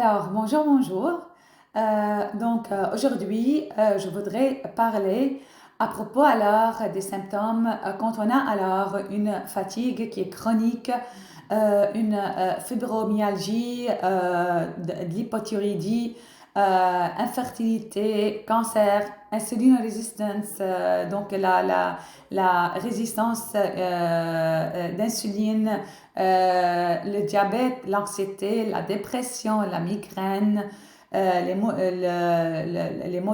Alors, bonjour, bonjour. Aujourd'hui, je voudrais parler à propos alors des symptômes quand on a alors une fatigue qui est chronique, une fibromyalgie, de l'hypothyroïdie, infertilité, cancer, insulin resistance, donc la résistance d'insuline, le diabète, l'anxiété, la dépression, la migraine, les maux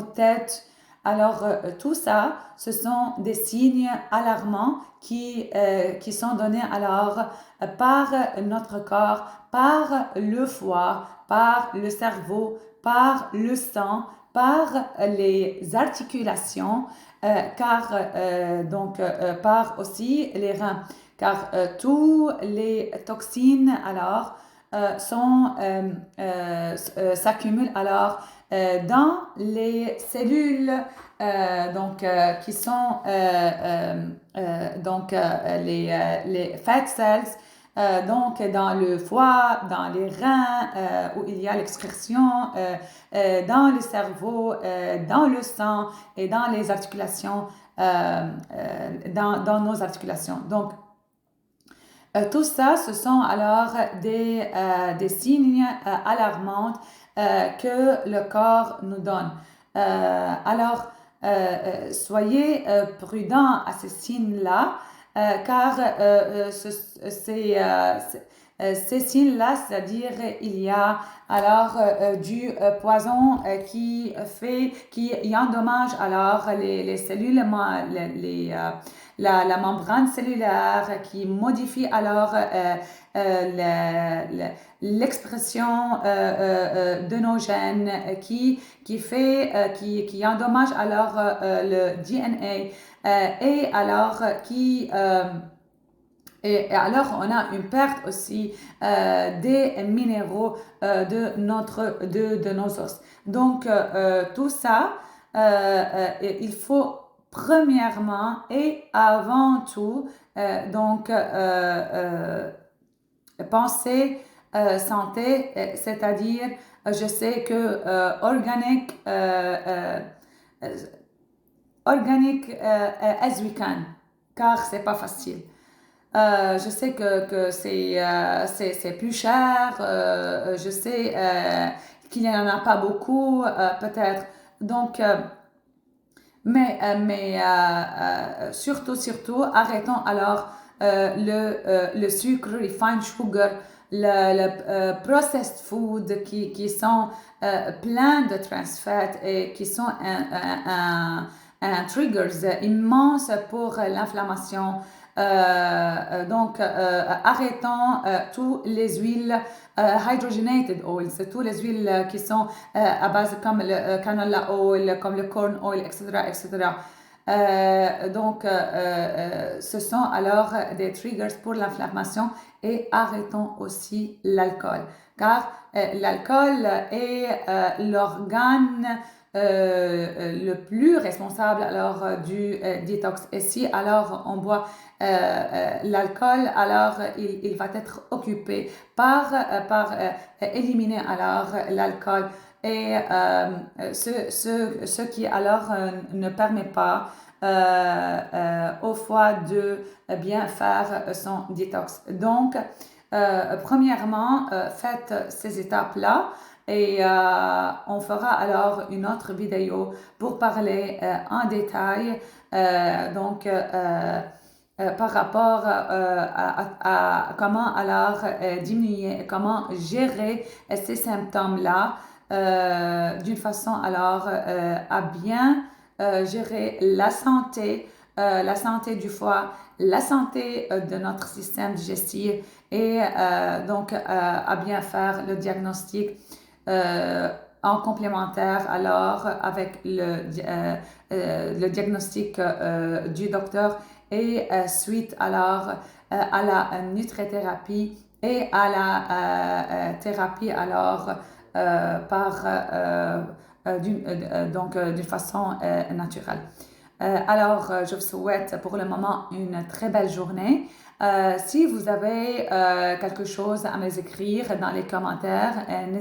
de tête. Alors, tout ça, ce sont des signes alarmants qui sont donnés alors par notre corps, par le foie, par le cerveau, par le sang, par les articulations, par aussi les reins, car tous les toxines alors s'accumulent alors dans les cellules qui sont les fat cells, donc dans le foie, dans les reins où il y a l'excrétion, dans le cerveau, dans le sang et dans les articulations, dans nos articulations. Donc, tout ça, ce sont alors des signes alarmants que le corps nous donne. Soyez prudents à ces signes-là, car ces signes-là, c'est-à-dire il y a alors du poison qui endommage alors les cellules, la membrane cellulaire, qui modifie alors l'expression de nos gènes, qui endommage alors le DNA et alors, on a une perte aussi des minéraux de nos os. Donc, tout ça, il faut premièrement et avant tout, penser santé, c'est-à-dire, je sais que organic as we can, car c'est pas facile. Je sais que c'est plus cher, je sais qu'il n'y en a pas beaucoup, peut-être. Donc, surtout, arrêtons alors le sucre, refined sugar, le processed food qui sont pleins de trans fat et qui sont un triggers immense pour l'inflammation. Arrêtons tous les huiles hydrogenated oils, toutes les huiles qui sont à base comme le canola oil, comme le corn oil, etc., etc. Ce sont alors des triggers pour l'inflammation et arrêtons aussi l'alcool, car l'alcool est l'organe le plus responsable alors du détox. Et si alors on boit l'alcool, alors il va être occupé par éliminer alors l'alcool et ce qui alors ne permet pas au foie de bien faire son détox. Donc, premièrement, faites ces étapes-là. Et on fera alors une autre vidéo pour parler en détail par rapport à comment alors diminuer, comment gérer ces symptômes-là d'une façon alors à bien gérer la santé du foie, la santé de notre système digestif et à bien faire le diagnostic en complémentaire alors avec le diagnostic du docteur et suite alors à la nutrithérapie et à la thérapie alors d'une façon naturelle. Je vous souhaite pour le moment une très belle journée. Si vous avez quelque chose à me écrire dans les commentaires,